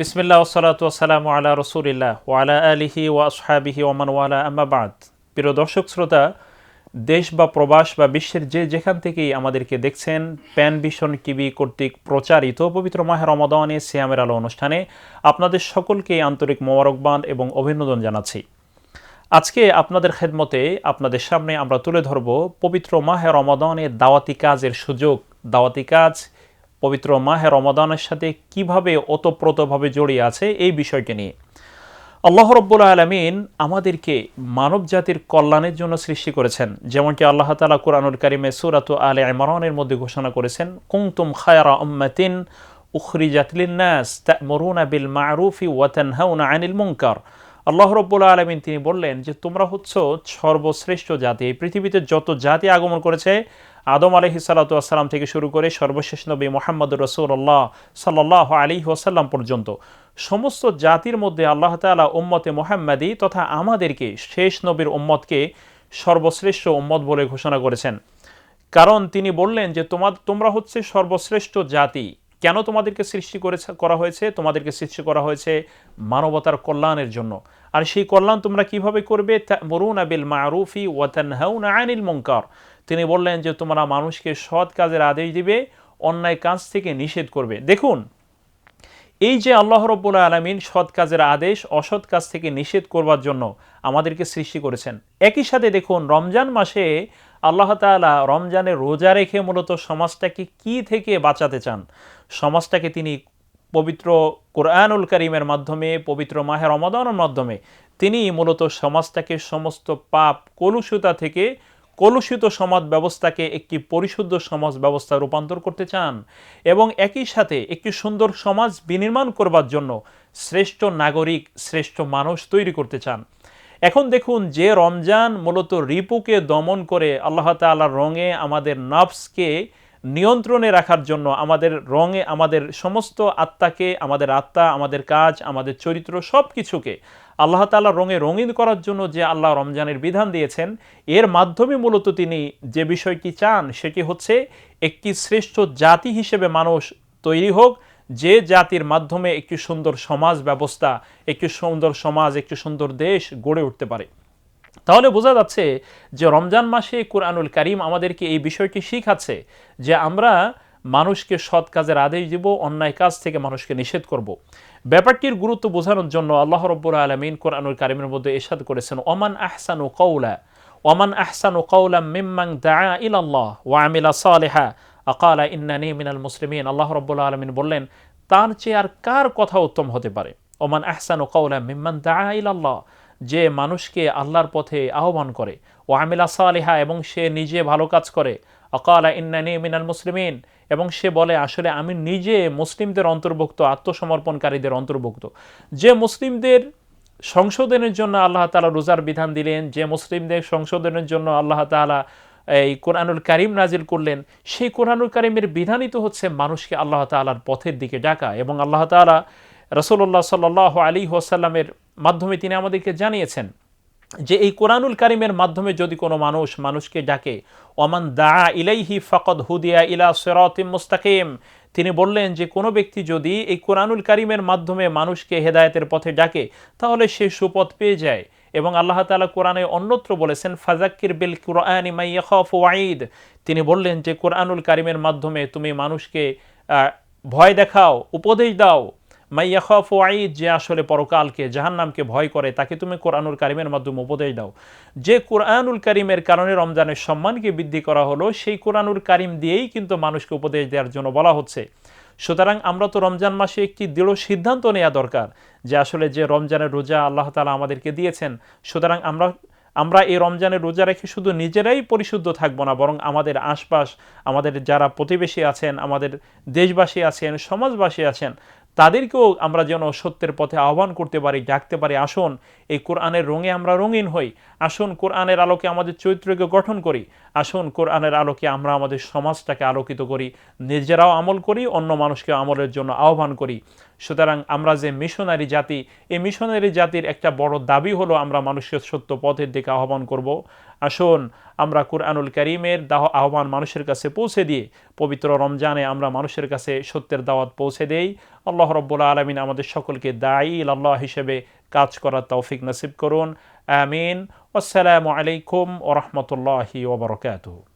বিসমিল্লাহ ওয়াসসালাতু ওয়াসসালামু আলা রাসূলিল্লাহ ওয়া আলা আলিহি ওয়া আসহাবিহি ওয়া মান ওয়ালা আম্মা বাদ। প্রিয় দর্শক শ্রোতা, দেশ বা প্রবাস বা বিশ্বের যে যেখান থেকেই আমাদেরকে দেখছেন, প্যান ভিশন টিভি কর্তৃক প্রচারিত পবিত্র মাহে রমাদানে সিয়ামের আলো অনুষ্ঠানে আপনাদের সকলকে আন্তরিক মোবারকবাদ এবং অভিনন্দন জানাচ্ছি। আজকে আপনাদের খেদমতে আপনাদের সামনে আমরা তুলে ধরব পবিত্র মাহে রমাদানের দাওয়াতি কাজের সুযোগ, দাওয়াতি কাজ পবিত্র মাহে রমাদানের সাথে কিভাবে ওতপ্রোতভাবে জড়িয়ে আছে এই বিষয়টি নিয়ে। আল্লাহ রাব্বুল আলামিন আমাদেরকে মানব জাতির কল্যাণের জন্য সৃষ্টি করেছেন, যেমনটি আল্লাহ তাআলা কুরআনুল কারীমে সূরাত আলে ইমরানের মধ্যে ঘোষণা করেছেন, কুনতুম খায়রা উম্মাতিন উখরিজাত লিন-নাস তা'মুরুনা বিল মা'রুফি ওয়া তানহাউনা আনিল মুনকার। আল্লাহ রাব্বুল আলামিন তিনি বললেন যে তোমরা হচ্ছে সর্বশ্রেষ্ঠ জাতি। এই পৃথিবীতে যত জাতি আগমন করেছে আদম আলাইহিস সালাতু ওয়াস সালাম থেকে শুরু করে সর্বশেষ নবী মুহাম্মদুর রাসূলুল্লাহ সাল্লাল্লাহু আলাইহি ওয়াসাল্লাম পর্যন্ত সমস্ত জাতির মধ্যে আল্লাহ তাআলা উম্মতে মুহাম্মাদি তথা আমাদেরকে শেষ নবীর উম্মতকে সর্বশ্রেষ্ঠ উম্মত বলে ঘোষণা করেছেন। কারণ তিনি বললেন যে তোমরা হচ্ছে সর্বশ্রেষ্ঠ জাতি। কেন তোমাদেরকে করা হয়েছে? তোমাদেরকে সৃষ্টি করা হয়েছে মানবতার কল্যাণের জন্য। আর সেই কল্যাণ তোমরা কিভাবে করবে? তা'মুরুনা বিল মা'রুফি ওয়া তানহাউনা আনিল মুনকার। তিনি বললেন যে তোমরা মানুষকে সৎ কাজের আদেশ দিবে, অন্যায় কাজ থেকে নিষেধ করবে। দেখুন, এই যে আল্লাহ রাব্বুল আলামিন সৎ কাজের আদেশ, অসৎ কাজ থেকে নিষেধ করবার জন্য আমাদেরকে সৃষ্টি করেছেন। একই সাথে দেখুন, রমজান মাসে আল্লাহ তাআলা রমজানে রোজা রেখে মূলত সমাজটাকে কি থেকে বাঁচাতে চান? সমাজটাকে তিনি পবিত্র কোরআনুল কারীমের মাধ্যমে, পবিত্র মাহে রমাদানের মাধ্যমে তিনি মূলত সমাজটাকে সমস্ত পাপ কলুষতা থেকে কলুষিত সমাজ ব্যবস্থাকে একটি পরিশুদ্ধ সমাজ ব্যবস্থা রূপান্তর করতে চান এবং একই সাথে একটি সুন্দর সমাজ বিনির্মাণ করবার জন্য শ্রেষ্ঠ নাগরিক, শ্রেষ্ঠ মানুষ তৈরি করতে চান। এখন দেখুন, যে রমজান মূলত রিপুকে দমন করে আল্লাহ তাআলার রঙে আমাদের নফসকে নিয়ন্ত্রণে রাখার জন্য, আমাদের রঙে আমাদের সমস্ত আত্মাকে, আমাদের আত্মা, আমাদের কাজ, আমাদের চরিত্র সব কিছুকে আল্লাহ তাআলার রঙে রঙিন করার জন্য যে আল্লাহ রমজানের বিধান দিয়েছেন, এর মাধ্যমে মূলত তিনি যে বিষয়টি চান সেটি হচ্ছে একটি শ্রেষ্ঠ জাতি হিসেবে মানুষ তৈরি হোক, যে জাতির মাধ্যমে একটি সুন্দর সমাজ ব্যবস্থা, একটি সুন্দর সমাজ, একটি সুন্দর দেশ গড়ে উঠতে পারে। তাহলে বোঝা যাচ্ছে যে রমজান মাসে কুরআনুল কারীম আমাদেরকে এই বিষয়টি শিখাচ্ছে যে আমরা মানুষকে সৎ কাজের আদেশ দিব, অন্যায় কাজ থেকে মানুষকে নিষেধ করব। ব্যাপারটির গুরুত্ব বোঝানোর জন্য আল্লাহ রাব্বুল আলামিন কুরআনুল কারীমের মধ্যে ইরশাদ করেছেন, ওমান আহসানু কাওলা মিম্মান দাআ ইলাল্লাহ ওয়া আমিলা সালিহা আকালা ইন্নানি মিনাল মুসলিমিন। আল্লাহ রাব্বুল আলামিন বললেন, তার চেয়ে আর কার কথা উত্তম হতে পারে? ওমান আহসানু কাওলা মিম্মান দাআ ইলাল্লাহ, যে মানুষকে আল্লাহর পথে আহ্বান করে, ও আমিলা সালিহা, এবং সে নিজে ভালো কাজ করে, আকালা ইন্নানি মিনাল মুসলিমিন, এবং সে বলে আসলে আমি নিজে মুসলিমদের অন্তর্ভুক্ত, আত্মসমর্পণকারীদের অন্তর্ভুক্ত। যে মুসলিমদের সংশোধনের জন্য আল্লাহ তাআলা রোজার বিধান দিলেন, যে মুসলিমদের সংশোধনের জন্য আল্লাহ তাআলা এই কোরআনুল কারীম নাজিল করলেন, সেই কোরআনুল কারীমের বিধানই তো হচ্ছে মানুষকে আল্লাহ তাআলার পথের দিকে ডাকা। এবং আল্লাহ তাআলা রাসূলুল্লাহ সাল্লাল্লাহু আলাইহি ওয়াসাল্লামের মাধ্যমে তিনি আমাদেরকে জানিয়েছেন যে এই কোরআনুল কারীমের মাধ্যমে যদি কোনো মানুষকে ডাকে, ওমান দাআ ইলাইহি ফাকাদ হুদিয়া ইলা সিরাতিম মুস্তাকিম, তিনি বললেন যে কোনো ব্যক্তি যদি এই কোরআনুল কারীমের মাধ্যমে মানুষকে হেদায়েতের পথে ডাকে তাহলে সে সুপথ পেয়ে যায়। এবং আল্লাহ তাআলা কোরআনে অন্যত্র বলেছেন, ফাযাক্কির বিল কুরআনি মান ইয়াখাফু ওয়াঈদ, তিনি বললেন যে কোরআনুল কারীমের মাধ্যমে তুমি মানুষকে ভয় দেখাও, উপদেশ দাও। মান ইয়াখাফু ওয়াঈদ, যে আসলে পরকালকে, জাহান্নামকে ভয় করে, তাকে তুমি কোরআনুল কারীমের মাধ্যমে উপদেশ দাও। যে কোরআনুল কারীমের কারণে রমজানের সম্মানকে বৃদ্ধি করা হলো, সেই কোরআনুল কারীম দিয়েই কিন্তু মানুষকে উপদেশ দেওয়ার জন্য বলা হচ্ছে। সুতরাং আমরা তো রমজান মাসে একটি দৃঢ় সিদ্ধান্ত নেওয়া দরকার যে আসলে যে রমজানের রোজা আল্লাহ তাআলা আমাদেরকে দিয়েছেন, সুতরাং আমরা এই রমজানের রোজা রেখে শুধু নিজেরাই পরিশুদ্ধ থাকবো না, বরং আমাদের আশপাশ, আমাদের যারা প্রতিবেশী আছেন, আমাদের দেশবাসী আছেন, সমাজবাসী আছেন, তাদেরকেও আমরা যেন সত্যের পথে আহ্বান করতে পারি, ডাকতে পারি, আসুন এই কোরআনের রঙে আমরা রঙিন হই, আসুন কোরআনের আলোকে আমাদের চরিত্রকে গঠন করি, আসুন কোরআনের আলোকে আমরা আমাদের সমাজটাকে আলোকিত করি, নিজেরাও আমল করি, অন্য মানুষকে আমলের জন্য আহ্বান করি। সুতরাং আমরা যে মিশনারি জাতি, এই মিশনারি জাতির একটা বড় দাবি হলো আমরা মানুষকে সত্য পথের দিকে আহ্বান করব। আসুন আমরা কুরআনুল কারীমের আহ্বান মানুষের কাছে পৌঁছে দিয়ে পবিত্র রমজানে আমরা মানুষের কাছে সত্যের দাওয়াত পৌঁছে দেই। আল্লাহ রাব্বুল আলামিন আমাদের সকলকে দাঈ ইলাল্লাহ হিসেবে কাজ করার তৌফিক নসিব করুন। আমিন। আসসালামু আলাইকুম ওয়া রাহমাতুল্লাহি ওয়া বারাকাতুহু।